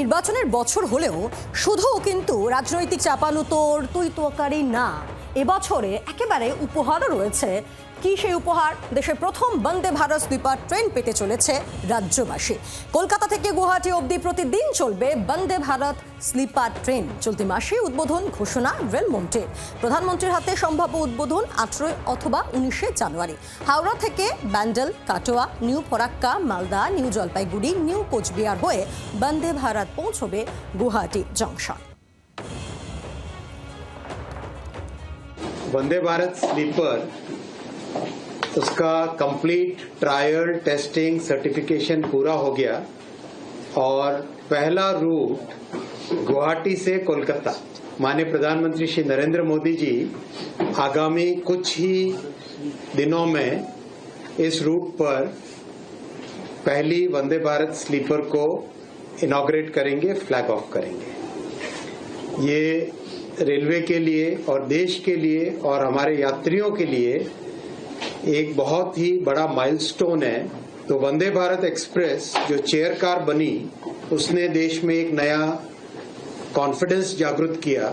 নির্বাচনের বছর হলেও শুধু কিন্তু রাজনৈতিক চাপানুতোর তুই-তোকারি না, এবছরে একেবারে উপহারও রয়েছে। কি সেই উপহার? দেশের প্রথম বন্দে ভারত স্লিপার ট্রেন পেতে চলেছে রাজ্যবাসী। কলকাতা থেকে গুয়াহাটি অবধি প্রতিদিন চলবে বন্দে ভারত স্লিপার ট্রেন। চলতি মাসে উদ্বোধন ঘোষণা রেলমন্ত্রীর। প্রধানমন্ত্রীর হাতে সম্ভাব্য উদ্বোধন 18 অথবা 19 জানুয়ারি। হাওড়া থেকে Bandel, Katwa, new Farakka, Malda, new Jalpaiguri, new Cooch Behar হয়ে বন্দে ভারত পৌঁছবে গুয়াহাটি জংশন। वंदे भारत स्लीपर उसका कंप्लीट ट्रायल टेस्टिंग सर्टिफिकेशन पूरा हो गया और पहला रूट गुवाहाटी से कोलकाता। माननीय प्रधानमंत्री श्री नरेंद्र मोदी जी आगामी कुछ ही दिनों में इस रूट पर पहली वंदे भारत स्लीपर को इनॉग्रेट करेंगे, फ्लैग ऑफ करेंगे। ये रेलवे के लिए और देश के लिए और हमारे यात्रियों के लिए एक बहुत ही बड़ा माइलस्टोन है। तो वंदे भारत एक्सप्रेस जो चेयर कार बनी उसने देश में एक नया कॉन्फिडेंस जागृत किया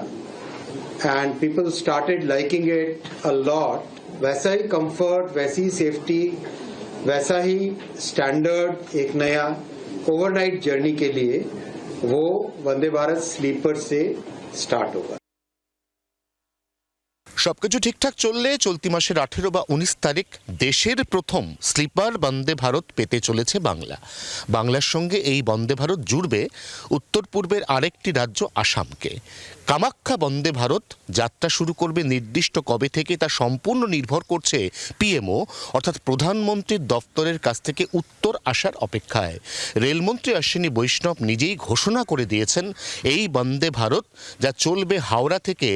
and people started liking it a lot. वैसा ही कंफर्ट, वैसी सेफ्टी, वैसा ही स्टैंडर्ड एक नया ओवरनाइट जर्नी के लिए वो वंदे भारत स्लीपर से स्टार्ट होगा। সবকিছু ঠিকঠাক চললে চলতি মাসের 18 বা 19 তারিখ দেশের প্রথম স্লিপার বন্দে ভারত পেতে চলেছে বাংলা। বাংলার সঙ্গে এই বন্দে ভারত জুড়বে উত্তর পূর্বের আরেকটি রাজ্য আসামকে। কামাখ্যা বন্দে ভারত যাত্রা শুরু করবে নির্দিষ্ট কবে থেকে তা সম্পূর্ণ নির্ভর করছে পিএমও অর্থাৎ প্রধানমন্ত্রীর দপ্তরের কাছ থেকে উত্তর আসার অপেক্ষায়। রেলমন্ত্রী অশ্বিনী বৈষ্ণব নিজেই ঘোষণা করে দিয়েছেন এই বন্দে ভারত যা চলবে হাওড়া থেকে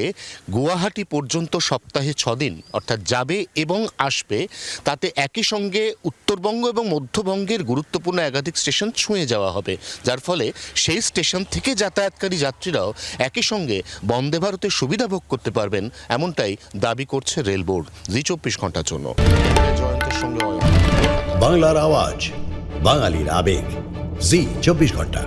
গুয়াহাটি পর্যন্ত সপ্তাহে 6 দিন অর্থাৎ যাবে এবং আসবে, তাতে একই সঙ্গে উত্তরবঙ্গ এবং মধ্যবঙ্গের গুরুত্বপূর্ণ একাধিক স্টেশন ছুঁয়ে যাওয়া হবে, যার ফলে সেই স্টেশন থেকে যাতায়াতকারী যাত্রীরাও একই সঙ্গে বন্দে ভারতের সুবিধা ভোগ করতে পারবেন, এমনটাই দাবি করছে রেল বোর্ড। জি 24 ঘন্টার জন্য জয়ন্তের সঙ্গে বাংলার আওয়াজ, বাঙালির আবেগ, জি 24 ঘন্টা।